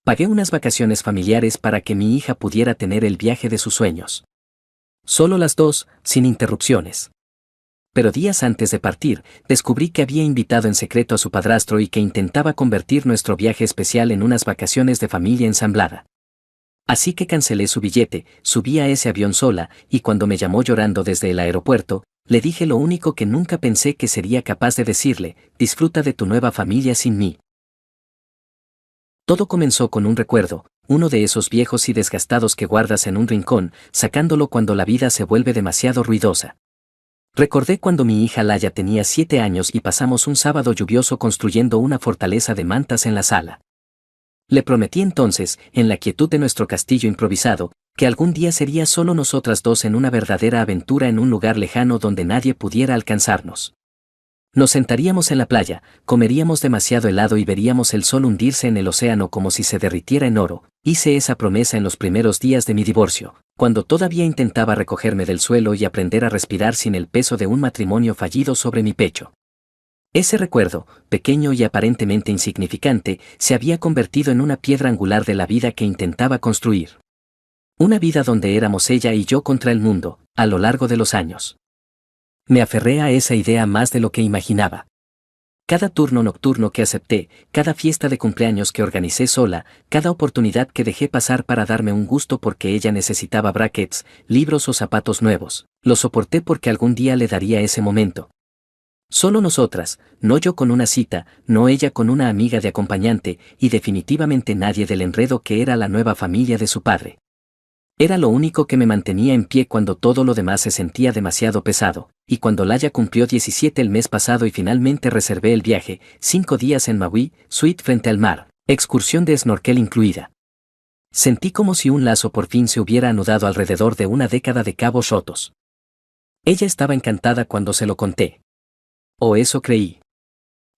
Pagué unas vacaciones familiares para que mi hija pudiera tener el viaje de sus sueños. Solo las dos, sin interrupciones. Pero días antes de partir, descubrí que había invitado en secreto a su padrastro y que intentaba convertir nuestro viaje especial en unas vacaciones de familia ensamblada. Así que cancelé su billete, subí a ese avión sola, y cuando me llamó llorando desde el aeropuerto, le dije lo único que nunca pensé que sería capaz de decirle: disfruta de tu nueva familia sin mí. Todo comenzó con un recuerdo, uno de esos viejos y desgastados que guardas en un rincón, sacándolo cuando la vida se vuelve demasiado ruidosa. Recordé cuando mi hija Laya tenía 7 años y pasamos un sábado lluvioso construyendo una fortaleza de mantas en la sala. Le prometí entonces, en la quietud de nuestro castillo improvisado, que algún día sería solo nosotras dos en una verdadera aventura en un lugar lejano donde nadie pudiera alcanzarnos. Nos sentaríamos en la playa, comeríamos demasiado helado y veríamos el sol hundirse en el océano como si se derritiera en oro. Hice esa promesa en los primeros días de mi divorcio, cuando todavía intentaba recogerme del suelo y aprender a respirar sin el peso de un matrimonio fallido sobre mi pecho. Ese recuerdo, pequeño y aparentemente insignificante, se había convertido en una piedra angular de la vida que intentaba construir. Una vida donde éramos ella y yo contra el mundo, a lo largo de los años. Me aferré a esa idea más de lo que imaginaba. Cada turno nocturno que acepté, cada fiesta de cumpleaños que organicé sola, cada oportunidad que dejé pasar para darme un gusto porque ella necesitaba brackets, libros o zapatos nuevos, lo soporté porque algún día le daría ese momento. Solo nosotras, no yo con una cita, no ella con una amiga de acompañante, y definitivamente nadie del enredo que era la nueva familia de su padre. Era lo único que me mantenía en pie cuando todo lo demás se sentía demasiado pesado, y cuando Laya cumplió 17 el mes pasado y finalmente reservé el viaje, 5 días en Maui, suite frente al mar, excursión de snorkel incluida. Sentí como si un lazo por fin se hubiera anudado alrededor de una década de cabos rotos. Ella estaba encantada cuando se lo conté. O eso creí.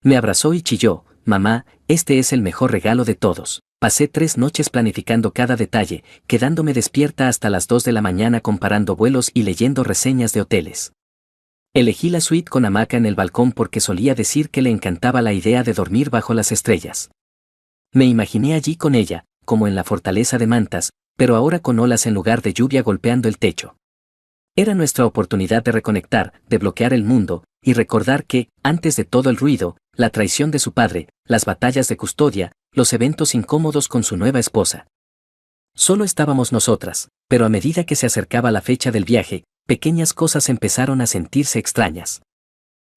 Me abrazó y chilló: mamá, este es el mejor regalo de todos. Pasé 3 noches planificando cada detalle, quedándome despierta hasta las 2 de la mañana comparando vuelos y leyendo reseñas de hoteles. Elegí la suite con hamaca en el balcón porque solía decir que le encantaba la idea de dormir bajo las estrellas. Me imaginé allí con ella, como en la fortaleza de mantas, pero ahora con olas en lugar de lluvia golpeando el techo. Era nuestra oportunidad de reconectar, de bloquear el mundo, y recordar que, antes de todo el ruido, la traición de su padre, las batallas de custodia, los eventos incómodos con su nueva esposa. Solo estábamos nosotras, pero a medida que se acercaba la fecha del viaje, pequeñas cosas empezaron a sentirse extrañas.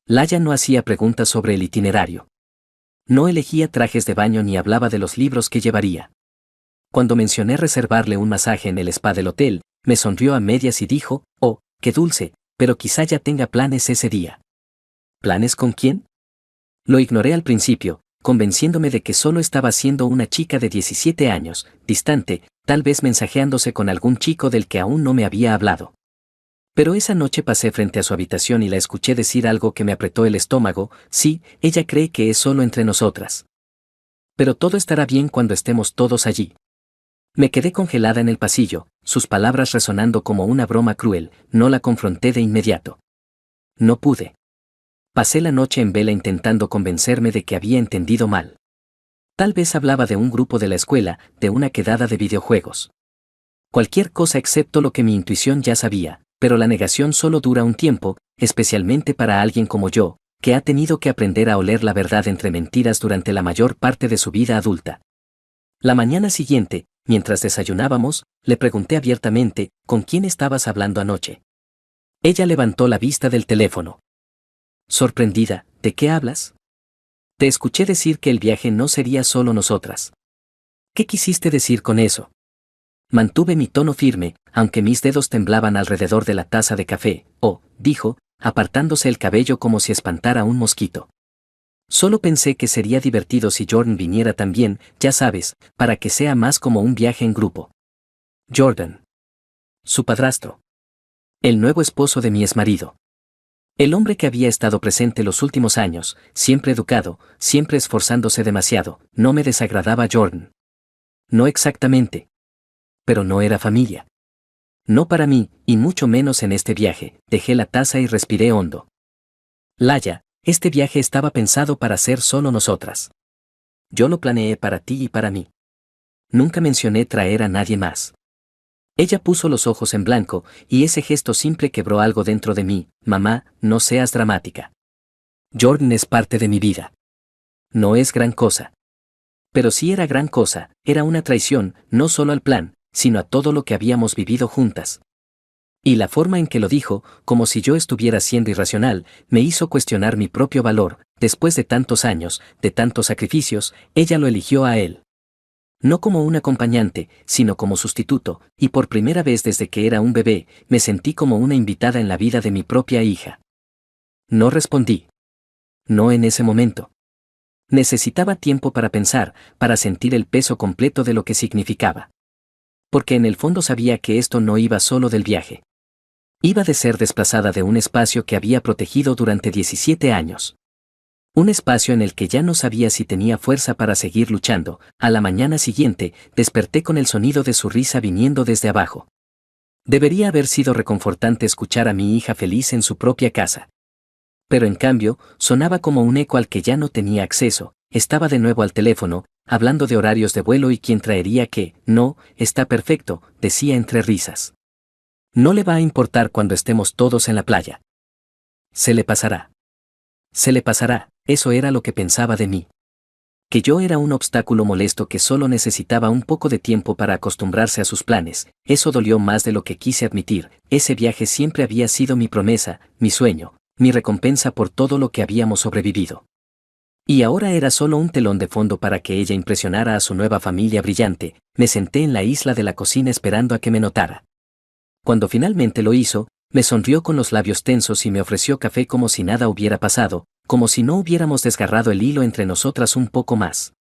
Laya no hacía preguntas sobre el itinerario. No elegía trajes de baño ni hablaba de los libros que llevaría. Cuando mencioné reservarle un masaje en el spa del hotel, me sonrió a medias y dijo: oh, qué dulce, pero quizá ya tenga planes ese día. ¿Planes con quién? Lo ignoré al principio, convenciéndome de que solo estaba siendo una chica de 17 años, distante, tal vez mensajeándose con algún chico del que aún no me había hablado. Pero esa noche pasé frente a su habitación y la escuché decir algo que me apretó el estómago: sí, ella cree que es solo entre nosotras. Pero todo estará bien cuando estemos todos allí. Me quedé congelada en el pasillo, sus palabras resonando como una broma cruel. No la confronté de inmediato. No pude. Pasé la noche en vela intentando convencerme de que había entendido mal. Tal vez hablaba de un grupo de la escuela, de una quedada de videojuegos. Cualquier cosa excepto lo que mi intuición ya sabía, pero la negación solo dura un tiempo, especialmente para alguien como yo, que ha tenido que aprender a oler la verdad entre mentiras durante la mayor parte de su vida adulta. La mañana siguiente, mientras desayunábamos, le pregunté abiertamente: ¿con quién estabas hablando anoche? Ella levantó la vista del teléfono. Sorprendida: ¿de qué hablas? Te escuché decir que el viaje no sería solo nosotras. ¿Qué quisiste decir con eso? Mantuve mi tono firme, aunque mis dedos temblaban alrededor de la taza de café. Oh, dijo, apartándose el cabello como si espantara a un mosquito. Solo pensé que sería divertido si Jordan viniera también, ya sabes, para que sea más como un viaje en grupo. Jordan. Su padrastro. El nuevo esposo de mi exmarido. El hombre que había estado presente los últimos años, siempre educado, siempre esforzándose demasiado. No me desagradaba Jordan. No exactamente. Pero no era familia. No para mí, y mucho menos en este viaje. Dejé la taza y respiré hondo. Laya, este viaje estaba pensado para ser solo nosotras. Yo lo planeé para ti y para mí. Nunca mencioné traer a nadie más. Ella puso los ojos en blanco, y ese gesto simple quebró algo dentro de mí. Mamá, no seas dramática. Jordan es parte de mi vida. No es gran cosa. Pero sí era gran cosa, era una traición, no solo al plan, sino a todo lo que habíamos vivido juntas. Y la forma en que lo dijo, como si yo estuviera siendo irracional, me hizo cuestionar mi propio valor. Después de tantos años, de tantos sacrificios, ella lo eligió a él. No como un acompañante, sino como sustituto, y por primera vez desde que era un bebé, me sentí como una invitada en la vida de mi propia hija. No respondí. No en ese momento. Necesitaba tiempo para pensar, para sentir el peso completo de lo que significaba. Porque en el fondo sabía que esto no iba solo del viaje. Iba de ser desplazada de un espacio que había protegido durante 17 años. Un espacio en el que ya no sabía si tenía fuerza para seguir luchando. A la mañana siguiente, desperté con el sonido de su risa viniendo desde abajo. Debería haber sido reconfortante escuchar a mi hija feliz en su propia casa. Pero en cambio, sonaba como un eco al que ya no tenía acceso. Estaba de nuevo al teléfono, hablando de horarios de vuelo y quién traería qué. No, está perfecto, decía entre risas. No le va a importar cuando estemos todos en la playa. Se le pasará. Se le pasará, eso era lo que pensaba de mí. Que yo era un obstáculo molesto que solo necesitaba un poco de tiempo para acostumbrarse a sus planes. Eso dolió más de lo que quise admitir. Ese viaje siempre había sido mi promesa, mi sueño, mi recompensa por todo lo que habíamos sobrevivido. Y ahora era solo un telón de fondo para que ella impresionara a su nueva familia brillante. Me senté en la isla de la cocina esperando a que me notara. Cuando finalmente lo hizo, me sonrió con los labios tensos y me ofreció café como si nada hubiera pasado, como si no hubiéramos desgarrado el hilo entre nosotras un poco más.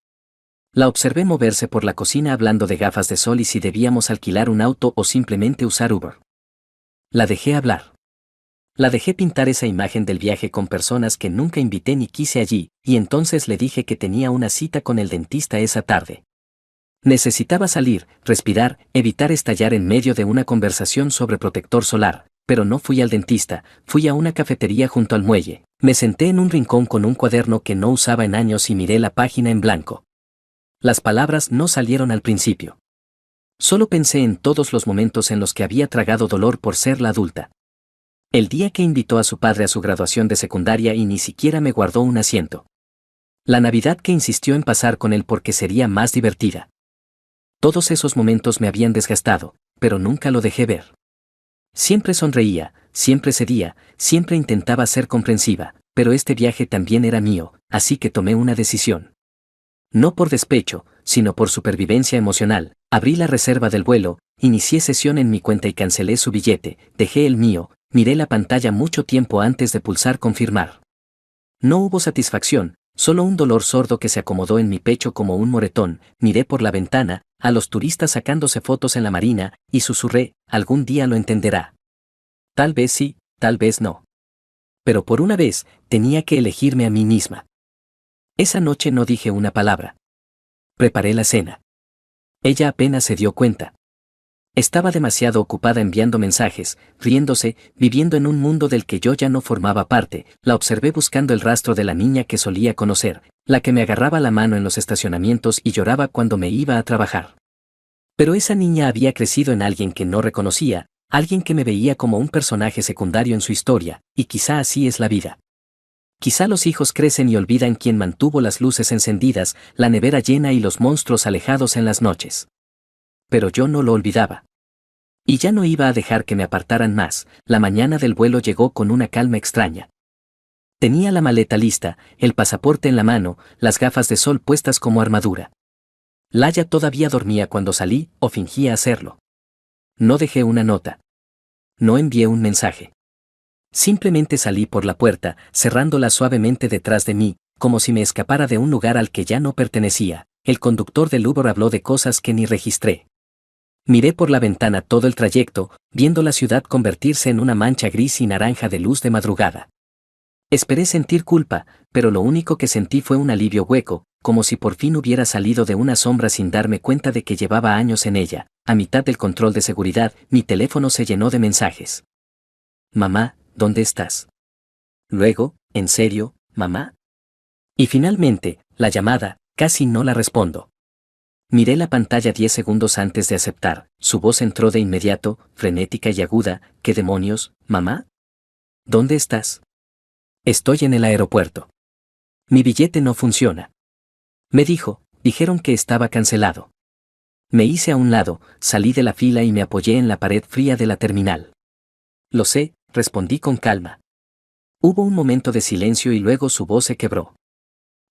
La observé moverse por la cocina hablando de gafas de sol y si debíamos alquilar un auto o simplemente usar Uber. La dejé hablar. La dejé pintar esa imagen del viaje con personas que nunca invité ni quise allí, y entonces le dije que tenía una cita con el dentista esa tarde. Necesitaba salir, respirar, evitar estallar en medio de una conversación sobre protector solar, pero no fui al dentista, fui a una cafetería junto al muelle. Me senté en un rincón con un cuaderno que no usaba en años y miré la página en blanco. Las palabras no salieron al principio. Solo pensé en todos los momentos en los que había tragado dolor por ser la adulta. El día que invitó a su padre a su graduación de secundaria y ni siquiera me guardó un asiento. La Navidad que insistió en pasar con él porque sería más divertida. Todos esos momentos me habían desgastado, pero nunca lo dejé ver. Siempre sonreía, siempre cedía, siempre intentaba ser comprensiva, pero este viaje también era mío, así que tomé una decisión. No por despecho, sino por supervivencia emocional, abrí la reserva del vuelo, inicié sesión en mi cuenta y cancelé su billete, dejé el mío, miré la pantalla mucho tiempo antes de pulsar confirmar. No hubo satisfacción, solo un dolor sordo que se acomodó en mi pecho como un moretón. Miré por la ventana, a los turistas sacándose fotos en la marina, y susurré, algún día lo entenderá. Tal vez sí, tal vez no. Pero por una vez, tenía que elegirme a mí misma. Esa noche no dije una palabra. Preparé la cena. Ella apenas se dio cuenta. Estaba demasiado ocupada enviando mensajes, riéndose, viviendo en un mundo del que yo ya no formaba parte. La observé buscando el rastro de la niña que solía conocer, la que me agarraba la mano en los estacionamientos y lloraba cuando me iba a trabajar. Pero esa niña había crecido en alguien que no reconocía, alguien que me veía como un personaje secundario en su historia, y quizá así es la vida. Quizá los hijos crecen y olvidan quién mantuvo las luces encendidas, la nevera llena y los monstruos alejados en las noches. Pero yo no lo olvidaba. Y ya no iba a dejar que me apartaran más. La mañana del vuelo llegó con una calma extraña. Tenía la maleta lista, el pasaporte en la mano, las gafas de sol puestas como armadura. Laya todavía dormía cuando salí, o fingía hacerlo. No dejé una nota. No envié un mensaje. Simplemente salí por la puerta, cerrándola suavemente detrás de mí, como si me escapara de un lugar al que ya no pertenecía. El conductor del Uber habló de cosas que ni registré. Miré por la ventana todo el trayecto, viendo la ciudad convertirse en una mancha gris y naranja de luz de madrugada. Esperé sentir culpa, pero lo único que sentí fue un alivio hueco, como si por fin hubiera salido de una sombra sin darme cuenta de que llevaba años en ella. A mitad del control de seguridad, mi teléfono se llenó de mensajes. Mamá, ¿dónde estás? Luego, ¿en serio, mamá? Y finalmente, la llamada, casi no la respondo. Miré la pantalla 10 segundos antes de aceptar. Su voz entró de inmediato, frenética y aguda. ¿Qué demonios, mamá? ¿Dónde estás? Estoy en el aeropuerto. Mi billete no funciona. Me dijeron que estaba cancelado. Me hice a un lado, salí de la fila y me apoyé en la pared fría de la terminal. Lo sé, respondí con calma. Hubo un momento de silencio y luego su voz se quebró.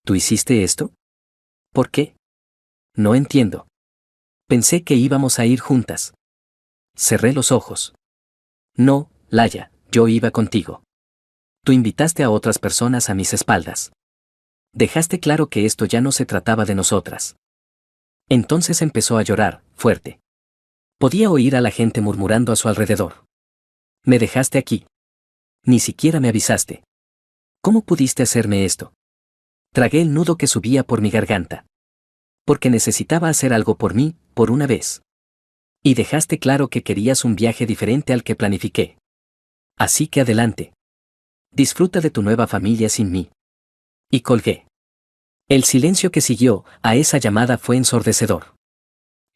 ¿Tú hiciste esto? ¿Por qué? No entiendo. Pensé que íbamos a ir juntas. Cerré los ojos. No, Laya, yo iba contigo. Tú invitaste a otras personas a mis espaldas. Dejaste claro que esto ya no se trataba de nosotras. Entonces empezó a llorar, fuerte. Podía oír a la gente murmurando a su alrededor. Me dejaste aquí. Ni siquiera me avisaste. ¿Cómo pudiste hacerme esto? Tragué el nudo que subía por mi garganta. Porque necesitaba hacer algo por mí, por una vez. Y dejaste claro que querías un viaje diferente al que planifiqué. Así que adelante. Disfruta de tu nueva familia sin mí. Y colgué. El silencio que siguió a esa llamada fue ensordecedor.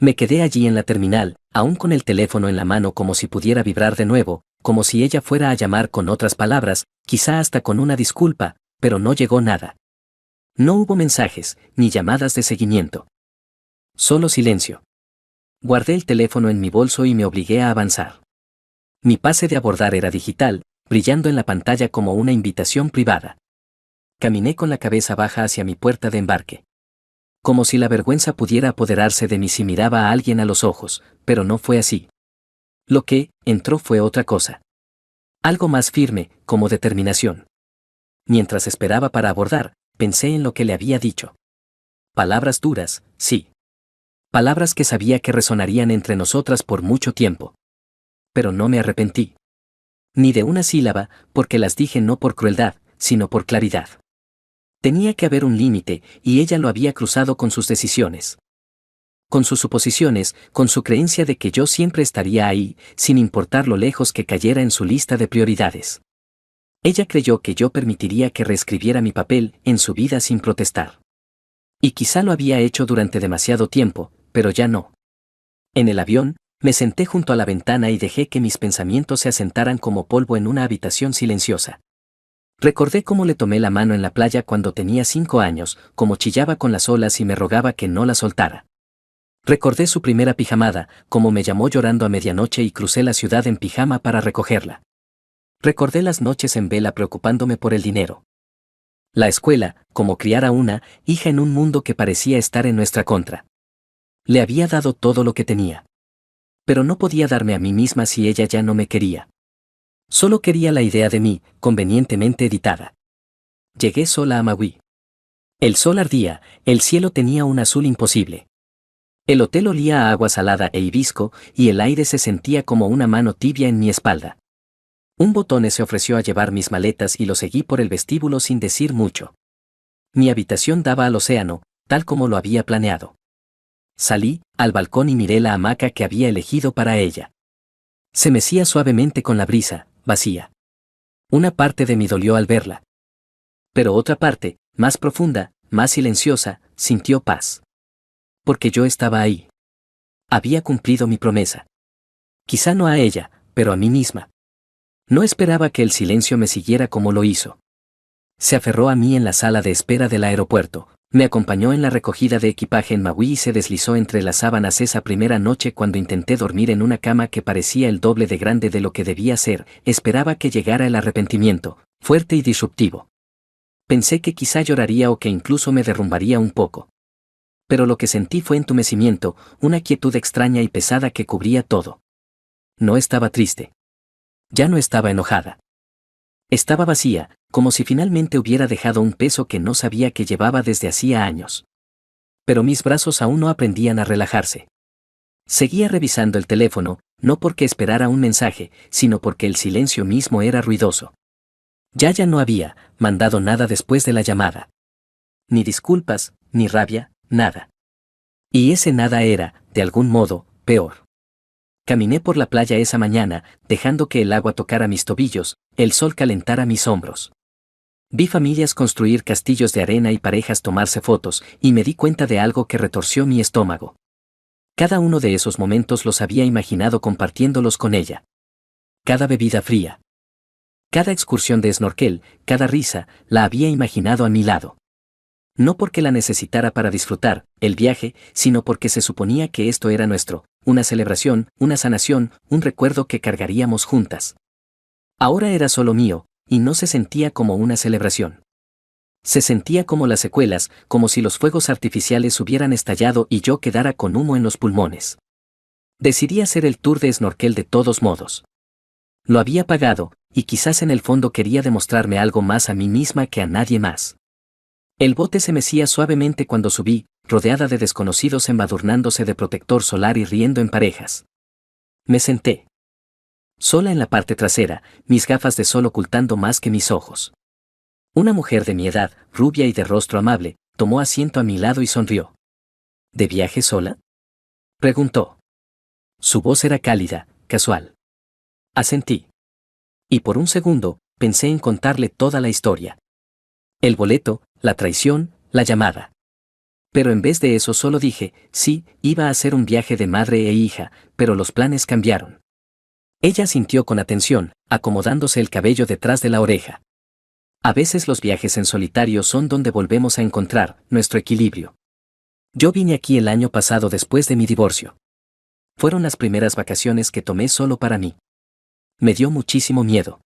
Me quedé allí en la terminal, aún con el teléfono en la mano como si pudiera vibrar de nuevo, como si ella fuera a llamar con otras palabras, quizá hasta con una disculpa, pero no llegó nada. No hubo mensajes, ni llamadas de seguimiento. Solo silencio. Guardé el teléfono en mi bolso y me obligué a avanzar. Mi pase de abordar era digital, brillando en la pantalla como una invitación privada. Caminé con la cabeza baja hacia mi puerta de embarque. Como si la vergüenza pudiera apoderarse de mí si miraba a alguien a los ojos, pero no fue así. Lo que entró fue otra cosa. Algo más firme, como determinación. Mientras esperaba para abordar, pensé en lo que le había dicho. Palabras duras, sí. Palabras que sabía que resonarían entre nosotras por mucho tiempo. Pero no me arrepentí. Ni de una sílaba, porque las dije no por crueldad, sino por claridad. Tenía que haber un límite, y ella lo había cruzado con sus decisiones. Con sus suposiciones, con su creencia de que yo siempre estaría ahí, sin importar lo lejos que cayera en su lista de prioridades. Ella creyó que yo permitiría que reescribiera mi papel en su vida sin protestar. Y quizá lo había hecho durante demasiado tiempo, pero ya no. En el avión, me senté junto a la ventana y dejé que mis pensamientos se asentaran como polvo en una habitación silenciosa. Recordé cómo le tomé la mano en la playa cuando tenía 5 años, cómo chillaba con las olas y me rogaba que no la soltara. Recordé su primera pijamada, cómo me llamó llorando a medianoche y crucé la ciudad en pijama para recogerla. Recordé las noches en vela preocupándome por el dinero. La escuela, como criar a una hija en un mundo que parecía estar en nuestra contra. Le había dado todo lo que tenía. Pero no podía darme a mí misma si ella ya no me quería. Solo quería la idea de mí, convenientemente editada. Llegué sola a Maui. El sol ardía, el cielo tenía un azul imposible. El hotel olía a agua salada e hibisco, y el aire se sentía como una mano tibia en mi espalda. Un botón se ofreció a llevar mis maletas y lo seguí por el vestíbulo sin decir mucho. Mi habitación daba al océano, tal como lo había planeado. Salí al balcón y miré la hamaca que había elegido para ella. Se mecía suavemente con la brisa, vacía. Una parte de mí dolió al verla. Pero otra parte, más profunda, más silenciosa, sintió paz. Porque yo estaba ahí. Había cumplido mi promesa. Quizá no a ella, pero a mí misma. No esperaba que el silencio me siguiera como lo hizo. Se aferró a mí en la sala de espera del aeropuerto, me acompañó en la recogida de equipaje en Maui y se deslizó entre las sábanas esa primera noche cuando intenté dormir en una cama que parecía el doble de grande de lo que debía ser. Esperaba que llegara el arrepentimiento, fuerte y disruptivo. Pensé que quizá lloraría o que incluso me derrumbaría un poco. Pero lo que sentí fue entumecimiento, una quietud extraña y pesada que cubría todo. No estaba triste. Ya no estaba enojada. Estaba vacía, como si finalmente hubiera dejado un peso que no sabía que llevaba desde hacía años. Pero mis brazos aún no aprendían a relajarse. Seguía revisando el teléfono, no porque esperara un mensaje, sino porque el silencio mismo era ruidoso. Ya no había mandado nada después de la llamada. Ni disculpas, ni rabia, nada. Y ese nada era, de algún modo, peor. Caminé por la playa esa mañana, dejando que el agua tocara mis tobillos, el sol calentara mis hombros. Vi familias construir castillos de arena y parejas tomarse fotos, y me di cuenta de algo que retorció mi estómago. Cada uno de esos momentos los había imaginado compartiéndolos con ella. Cada bebida fría, cada excursión de snorkel, cada risa, la había imaginado a mi lado. No porque la necesitara para disfrutar el viaje, sino porque se suponía que esto era nuestro, una celebración, una sanación, un recuerdo que cargaríamos juntas. Ahora era solo mío, y no se sentía como una celebración. Se sentía como las secuelas, como si los fuegos artificiales hubieran estallado y yo quedara con humo en los pulmones. Decidí hacer el tour de snorkel de todos modos. Lo había pagado, y quizás en el fondo quería demostrarme algo más a mí misma que a nadie más. El bote se mecía suavemente cuando subí, rodeada de desconocidos embadurnándose de protector solar y riendo en parejas. Me senté. Sola en la parte trasera, mis gafas de sol ocultando más que mis ojos. Una mujer de mi edad, rubia y de rostro amable, tomó asiento a mi lado y sonrió. ¿De viaje sola?, preguntó. Su voz era cálida, casual. Asentí. Y por un segundo, pensé en contarle toda la historia. El boleto, la traición, la llamada. Pero en vez de eso solo dije, sí, iba a hacer un viaje de madre e hija, pero los planes cambiaron. Ella sintió con atención, acomodándose el cabello detrás de la oreja. A veces los viajes en solitario son donde volvemos a encontrar nuestro equilibrio. Yo vine aquí el año pasado después de mi divorcio. Fueron las primeras vacaciones que tomé solo para mí. Me dio muchísimo miedo.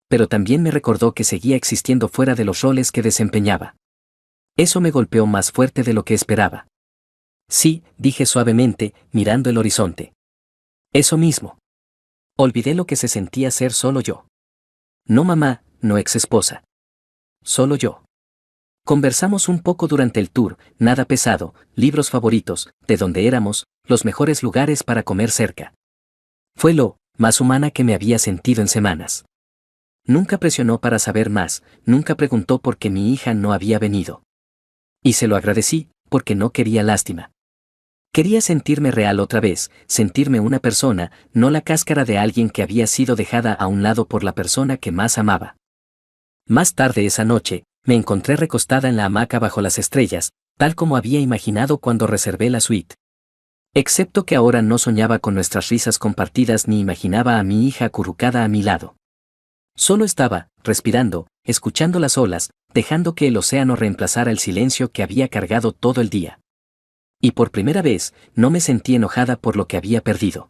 Pero también me recordó que seguía existiendo fuera de los roles que desempeñaba. Eso me golpeó más fuerte de lo que esperaba. Sí, dije suavemente, mirando el horizonte. Eso mismo. Olvidé lo que se sentía ser solo yo. No mamá, no ex esposa. Solo yo. Conversamos un poco durante el tour, nada pesado, libros favoritos, de donde éramos, los mejores lugares para comer cerca. Fue lo más humana que me había sentido en semanas. Nunca presionó para saber más, nunca preguntó por qué mi hija no había venido. Y se lo agradecí, porque no quería lástima. Quería sentirme real otra vez, sentirme una persona, no la cáscara de alguien que había sido dejada a un lado por la persona que más amaba. Más tarde esa noche, me encontré recostada en la hamaca bajo las estrellas, tal como había imaginado cuando reservé la suite. Excepto que ahora no soñaba con nuestras risas compartidas ni imaginaba a mi hija acurrucada a mi lado. Solo estaba, respirando, escuchando las olas, dejando que el océano reemplazara el silencio que había cargado todo el día. Y por primera vez, no me sentí enojada por lo que había perdido.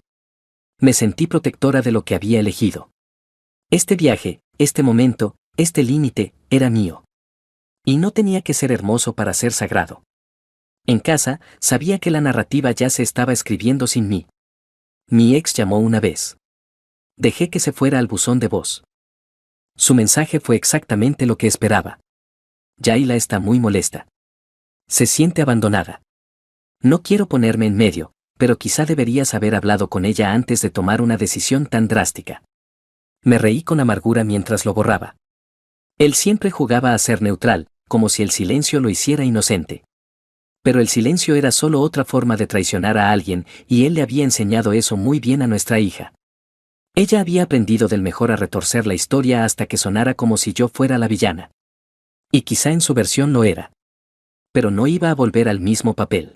Me sentí protectora de lo que había elegido. Este viaje, este momento, este límite, era mío. Y no tenía que ser hermoso para ser sagrado. En casa, sabía que la narrativa ya se estaba escribiendo sin mí. Mi ex llamó una vez. Dejé que se fuera al buzón de voz. Su mensaje fue exactamente lo que esperaba. Yaila está muy molesta. Se siente abandonada. No quiero ponerme en medio, pero quizá deberías haber hablado con ella antes de tomar una decisión tan drástica. Me reí con amargura mientras lo borraba. Él siempre jugaba a ser neutral, como si el silencio lo hiciera inocente. Pero el silencio era solo otra forma de traicionar a alguien, y él le había enseñado eso muy bien a nuestra hija. Ella había aprendido del mejor a retorcer la historia hasta que sonara como si yo fuera la villana. Y quizá en su versión lo era. Pero no iba a volver al mismo papel.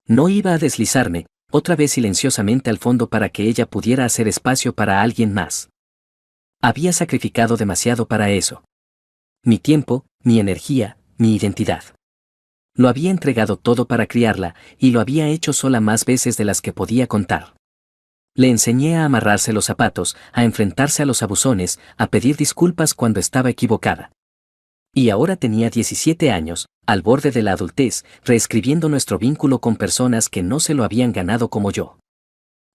No iba a deslizarme, otra vez silenciosamente al fondo para que ella pudiera hacer espacio para alguien más. Había sacrificado demasiado para eso. Mi tiempo, mi energía, mi identidad. Lo había entregado todo para criarla, y lo había hecho sola más veces de las que podía contar. Le enseñé a amarrarse los zapatos, a enfrentarse a los abusones, a pedir disculpas cuando estaba equivocada. Y ahora tenía 17 años, al borde de la adultez, reescribiendo nuestro vínculo con personas que no se lo habían ganado como yo.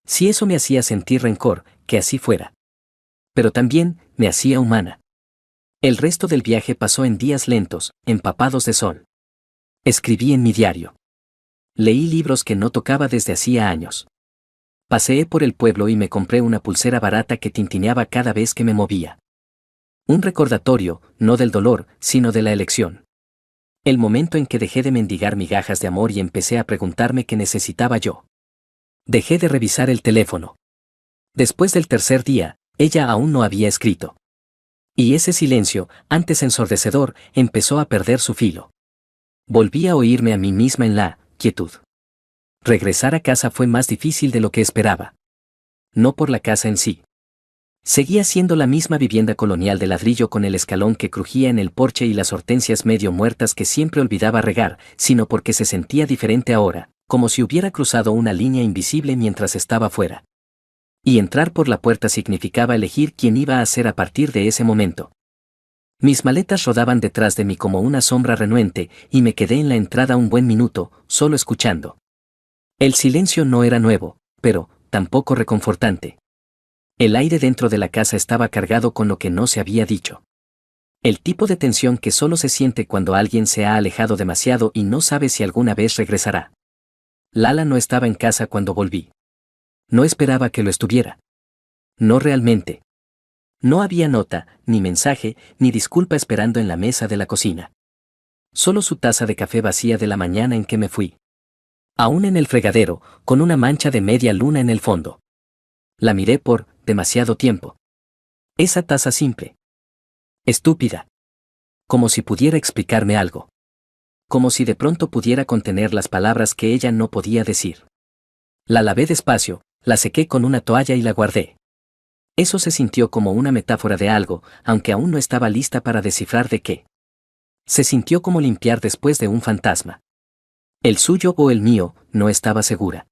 Si eso me hacía sentir rencor, que así fuera. Pero también, me hacía humana. El resto del viaje pasó en días lentos, empapados de sol. Escribí en mi diario. Leí libros que no tocaba desde hacía años. Paseé por el pueblo y me compré una pulsera barata que tintineaba cada vez que me movía. Un recordatorio, no del dolor, sino de la elección. El momento en que dejé de mendigar migajas de amor y empecé a preguntarme qué necesitaba yo. Dejé de revisar el teléfono. Después del tercer día, ella aún no había escrito. Y ese silencio, antes ensordecedor, empezó a perder su filo. Volví a oírme a mí misma en la quietud. Regresar a casa fue más difícil de lo que esperaba. No por la casa en sí. Seguía siendo la misma vivienda colonial de ladrillo con el escalón que crujía en el porche y las hortensias medio muertas que siempre olvidaba regar, sino porque se sentía diferente ahora, como si hubiera cruzado una línea invisible mientras estaba fuera. Y entrar por la puerta significaba elegir quién iba a ser a partir de ese momento. Mis maletas rodaban detrás de mí como una sombra renuente, y me quedé en la entrada un buen minuto, solo escuchando. El silencio no era nuevo, pero tampoco reconfortante. El aire dentro de la casa estaba cargado con lo que no se había dicho. El tipo de tensión que solo se siente cuando alguien se ha alejado demasiado y no sabe si alguna vez regresará. Lala no estaba en casa cuando volví. No esperaba que lo estuviera. No realmente. No había nota, ni mensaje, ni disculpa esperando en la mesa de la cocina. Solo su taza de café vacía de la mañana en que me fui. Aún en el fregadero, con una mancha de media luna en el fondo. La miré por demasiado tiempo. Esa taza simple. Estúpida. Como si pudiera explicarme algo. Como si de pronto pudiera contener las palabras que ella no podía decir. La lavé despacio, la sequé con una toalla y la guardé. Eso se sintió como una metáfora de algo, aunque aún no estaba lista para descifrar de qué. Se sintió como limpiar después de un fantasma. El suyo o el mío, no estaba segura.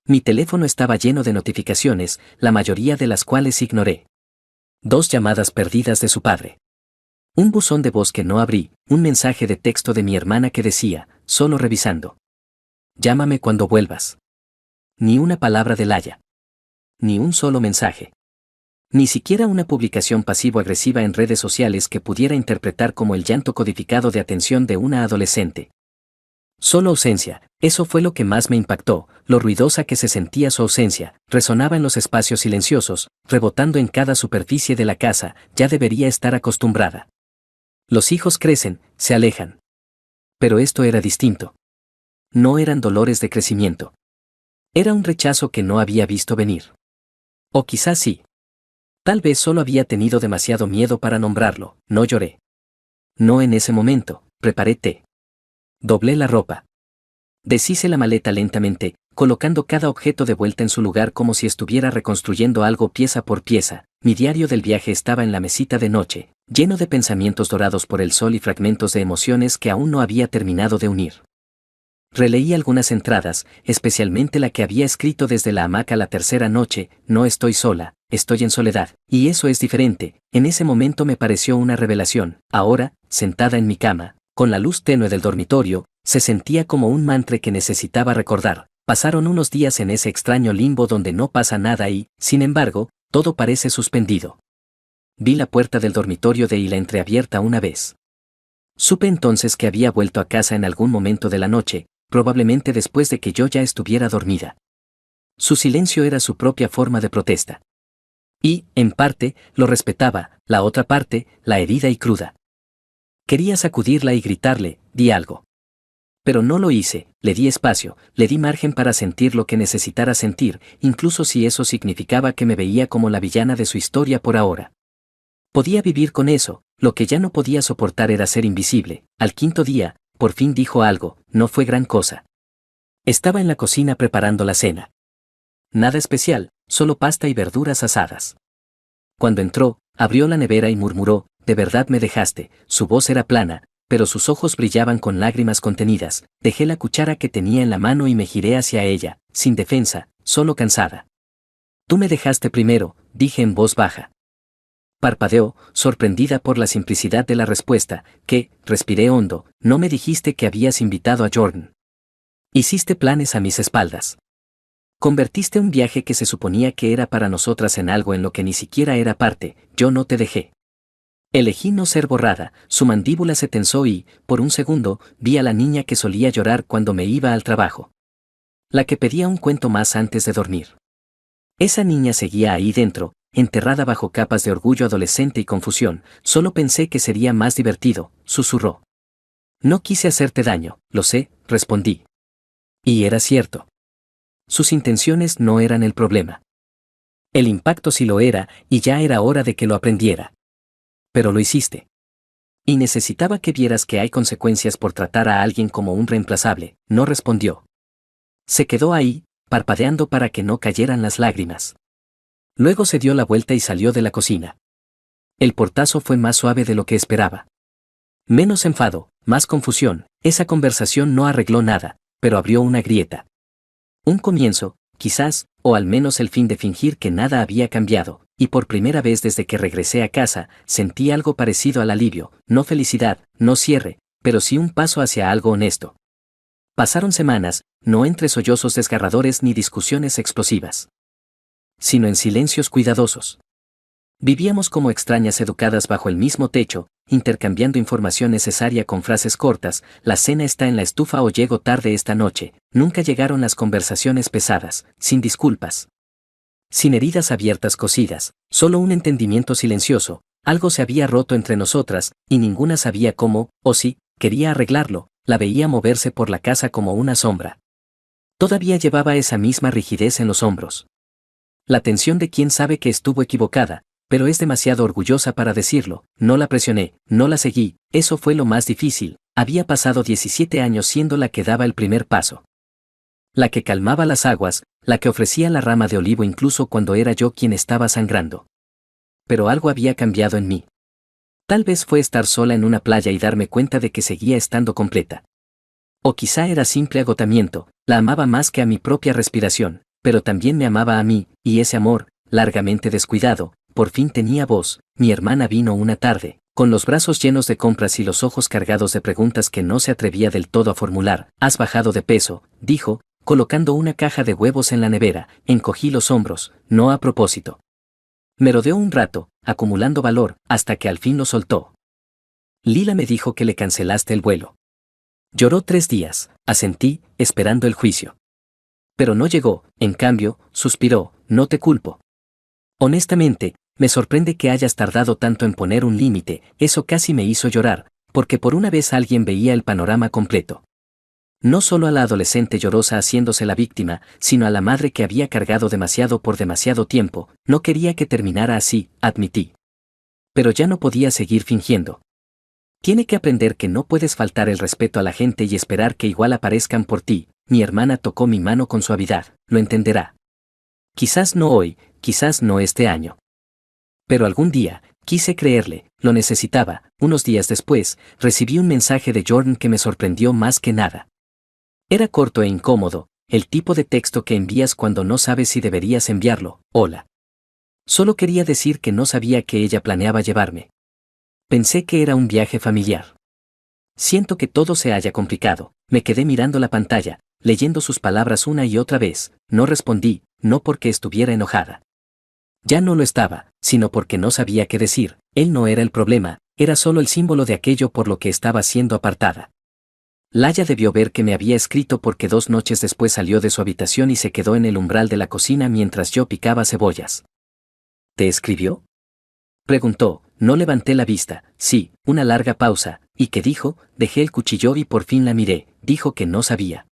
Mi teléfono estaba lleno de notificaciones, la mayoría de las cuales ignoré. 2 llamadas perdidas de su padre. Un buzón de voz que no abrí, un mensaje de texto de mi hermana que decía, solo revisando. Llámame cuando vuelvas. Ni una palabra de Laya. Ni un solo mensaje. Ni siquiera una publicación pasivo-agresiva en redes sociales que pudiera interpretar como el llanto codificado de atención de una adolescente. Solo ausencia, eso fue lo que más me impactó, lo ruidosa que se sentía su ausencia, resonaba en los espacios silenciosos, rebotando en cada superficie de la casa, ya debería estar acostumbrada. Los hijos crecen, se alejan. Pero esto era distinto. No eran dolores de crecimiento. Era un rechazo que no había visto venir. O quizás sí. Tal vez solo había tenido demasiado miedo para nombrarlo, no lloré. No en ese momento, preparé té. Doblé la ropa. Deshice la maleta lentamente, colocando cada objeto de vuelta en su lugar como si estuviera reconstruyendo algo pieza por pieza. Mi diario del viaje estaba en la mesita de noche, lleno de pensamientos dorados por el sol y fragmentos de emociones que aún no había terminado de unir. Releí algunas entradas, especialmente la que había escrito desde la hamaca la tercera noche, no estoy sola, estoy en soledad, y eso es diferente. En ese momento me pareció una revelación. Ahora, sentada en mi cama, con la luz tenue del dormitorio, se sentía como un mantra que necesitaba recordar. Pasaron unos días en ese extraño limbo donde no pasa nada y, sin embargo, todo parece suspendido. Vi la puerta del dormitorio de Hila entreabierta una vez. Supe entonces que había vuelto a casa en algún momento de la noche, probablemente después de que yo ya estuviera dormida. Su silencio era su propia forma de protesta. Y, en parte, lo respetaba, la otra parte, la herida y cruda. Quería sacudirla y gritarle, di algo. Pero no lo hice, le di espacio, le di margen para sentir lo que necesitara sentir, incluso si eso significaba que me veía como la villana de su historia por ahora. Podía vivir con eso, lo que ya no podía soportar era ser invisible. Al quinto día, por fin dijo algo, no fue gran cosa. Estaba en la cocina preparando la cena. Nada especial, solo pasta y verduras asadas. Cuando entró, abrió la nevera y murmuró, «¿De verdad me dejaste?». Su voz era plana, pero sus ojos brillaban con lágrimas contenidas. Dejé la cuchara que tenía en la mano y me giré hacia ella, sin defensa, solo cansada. «Tú me dejaste primero», dije en voz baja. Parpadeó, sorprendida por la simplicidad de la respuesta. «¿Qué?». Respiré hondo. «No me dijiste que habías invitado a Jordan. Hiciste planes a mis espaldas. Convertiste un viaje que se suponía que era para nosotras en algo en lo que ni siquiera era parte. Yo no te dejé». Elegí no ser borrada. Su mandíbula se tensó y, por un segundo, vi a la niña que solía llorar cuando me iba al trabajo. La que pedía un cuento más antes de dormir. Esa niña seguía ahí dentro, enterrada bajo capas de orgullo adolescente y confusión. «Solo pensé que sería más divertido», susurró. «No quise hacerte daño, lo sé», respondí. Y era cierto. Sus intenciones no eran el problema. El impacto sí lo era, y ya era hora de que lo aprendiera. Pero lo hiciste. Y necesitaba que vieras que hay consecuencias por tratar a alguien como un reemplazable, no respondió. Se quedó ahí, parpadeando para que no cayeran las lágrimas. Luego se dio la vuelta y salió de la cocina. El portazo fue más suave de lo que esperaba. Menos enfado, más confusión, esa conversación no arregló nada, pero abrió una grieta. Un comienzo, quizás, o al menos el fin de fingir que nada había cambiado, y por primera vez desde que regresé a casa, sentí algo parecido al alivio, no felicidad, no cierre, pero sí un paso hacia algo honesto. Pasaron semanas, no entre sollozos desgarradores ni discusiones explosivas, sino en silencios cuidadosos. Vivíamos como extrañas educadas bajo el mismo techo, intercambiando información necesaria con frases cortas, la cena está en la estufa o llego tarde esta noche, nunca llegaron las conversaciones pesadas, sin disculpas. Sin heridas abiertas cosidas, solo un entendimiento silencioso, algo se había roto entre nosotras, y ninguna sabía cómo, o si, quería arreglarlo, la veía moverse por la casa como una sombra. Todavía llevaba esa misma rigidez en los hombros. La tensión de quien sabe que estuvo equivocada, pero es demasiado orgullosa para decirlo, no la presioné, no la seguí, eso fue lo más difícil, había pasado 17 años siendo la que daba el primer paso. La que calmaba las aguas, la que ofrecía la rama de olivo incluso cuando era yo quien estaba sangrando. Pero algo había cambiado en mí. Tal vez fue estar sola en una playa y darme cuenta de que seguía estando completa. O quizá era simple agotamiento, la amaba más que a mi propia respiración, pero también me amaba a mí, y ese amor, largamente descuidado, por fin tenía voz. Mi hermana vino una tarde, con los brazos llenos de compras y los ojos cargados de preguntas que no se atrevía del todo a formular. ¿Has bajado de peso?, dijo, colocando una caja de huevos en la nevera. Encogí los hombros, no a propósito. Me rodeó un rato, acumulando valor, hasta que al fin lo soltó. Lila me dijo que le cancelaste el vuelo. Lloró 3 días, asentí, esperando el juicio. Pero no llegó, en cambio, suspiró, no te culpo. Honestamente, me sorprende que hayas tardado tanto en poner un límite, eso casi me hizo llorar, porque por una vez alguien veía el panorama completo. No solo a la adolescente llorosa haciéndose la víctima, sino a la madre que había cargado demasiado por demasiado tiempo, no quería que terminara así, admití. Pero ya no podía seguir fingiendo. Tiene que aprender que no puedes faltar el respeto a la gente y esperar que igual aparezcan por ti. Mi hermana tocó mi mano con suavidad, lo entenderá. Quizás no hoy, quizás no este año. Pero algún día, quise creerle, lo necesitaba. Unos días después, recibí un mensaje de Jordan que me sorprendió más que nada. Era corto e incómodo, el tipo de texto que envías cuando no sabes si deberías enviarlo. Hola. Solo quería decir que no sabía que ella planeaba llevarme. Pensé que era un viaje familiar. Siento que todo se haya complicado. Me quedé mirando la pantalla, leyendo sus palabras una y otra vez. No respondí, no porque estuviera enojada. Ya no lo estaba, sino porque no sabía qué decir. Él no era el problema, era solo el símbolo de aquello por lo que estaba siendo apartada. Laya debió ver que me había escrito porque 2 noches después salió de su habitación y se quedó en el umbral de la cocina mientras yo picaba cebollas. ¿Te escribió?, preguntó. No levanté la vista. Sí, una larga pausa. ¿Y qué dijo? Dejé el cuchillo y por fin la miré. Dijo que no sabía.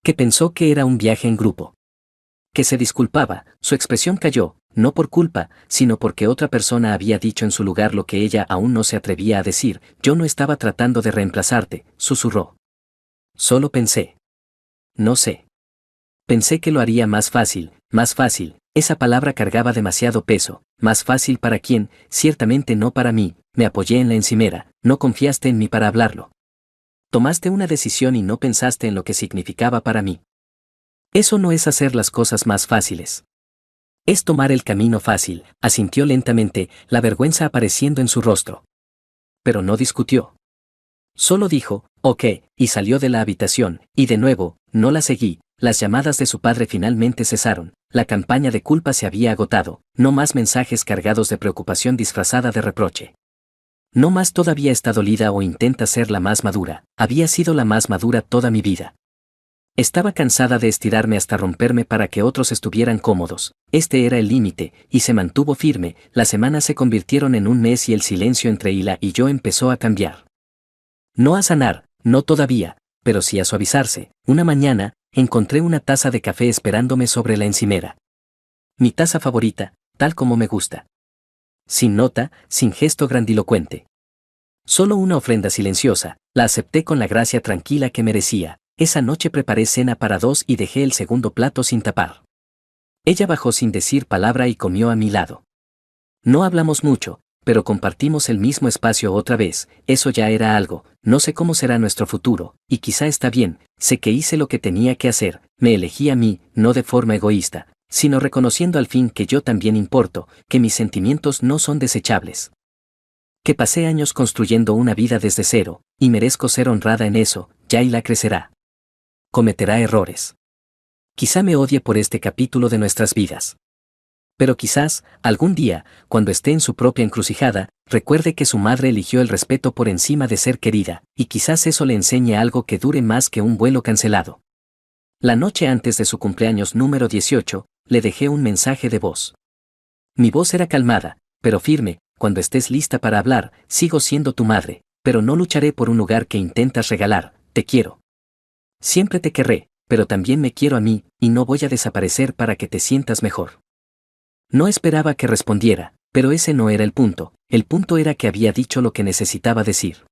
Que pensó que era un viaje en grupo. Que se disculpaba. Su expresión cayó, no por culpa, sino porque otra persona había dicho en su lugar lo que ella aún no se atrevía a decir. Yo no estaba tratando de reemplazarte, susurró. Solo pensé. No sé. Pensé que lo haría más fácil, más fácil. Esa palabra cargaba demasiado peso. Más fácil para quién, ciertamente no para mí. Me apoyé en la encimera. No confiaste en mí para hablarlo. Tomaste una decisión y no pensaste en lo que significaba para mí. Eso no es hacer las cosas más fáciles. Es tomar el camino fácil, asintió lentamente, la vergüenza apareciendo en su rostro. Pero no discutió. Solo dijo, ok, y salió de la habitación, y de nuevo, no la seguí. Las llamadas de su padre finalmente cesaron, la campaña de culpa se había agotado, no más mensajes cargados de preocupación disfrazada de reproche. No más todavía está dolida o intenta ser la más madura, había sido la más madura toda mi vida. Estaba cansada de estirarme hasta romperme para que otros estuvieran cómodos, este era el límite, y se mantuvo firme. Las semanas se convirtieron en un mes y el silencio entre Hila y yo empezó a cambiar. No a sanar, no todavía, pero sí a suavizarse. Una mañana, encontré una taza de café esperándome sobre la encimera. Mi taza favorita, tal como me gusta. Sin nota, sin gesto grandilocuente. Solo una ofrenda silenciosa, la acepté con la gracia tranquila que merecía. Esa noche preparé cena para dos y dejé el segundo plato sin tapar. Ella bajó sin decir palabra y comió a mi lado. No hablamos mucho, pero compartimos el mismo espacio otra vez. Eso ya era algo. No sé cómo será nuestro futuro, y quizá está bien. Sé que hice lo que tenía que hacer, me elegí a mí, no de forma egoísta, sino reconociendo al fin que yo también importo, que mis sentimientos no son desechables. Que pasé años construyendo una vida desde cero, y merezco ser honrada en eso. Yayla crecerá. Cometerá errores. Quizá me odie por este capítulo de nuestras vidas. Pero quizás, algún día, cuando esté en su propia encrucijada, recuerde que su madre eligió el respeto por encima de ser querida, y quizás eso le enseñe algo que dure más que un vuelo cancelado. La noche antes de su cumpleaños número 18, le dejé un mensaje de voz. Mi voz era calmada, pero firme. Cuando estés lista para hablar, sigo siendo tu madre, pero no lucharé por un lugar que intentas regalar. Te quiero. Siempre te querré, pero también me quiero a mí, y no voy a desaparecer para que te sientas mejor. No esperaba que respondiera, pero ese no era el punto era que había dicho lo que necesitaba decir.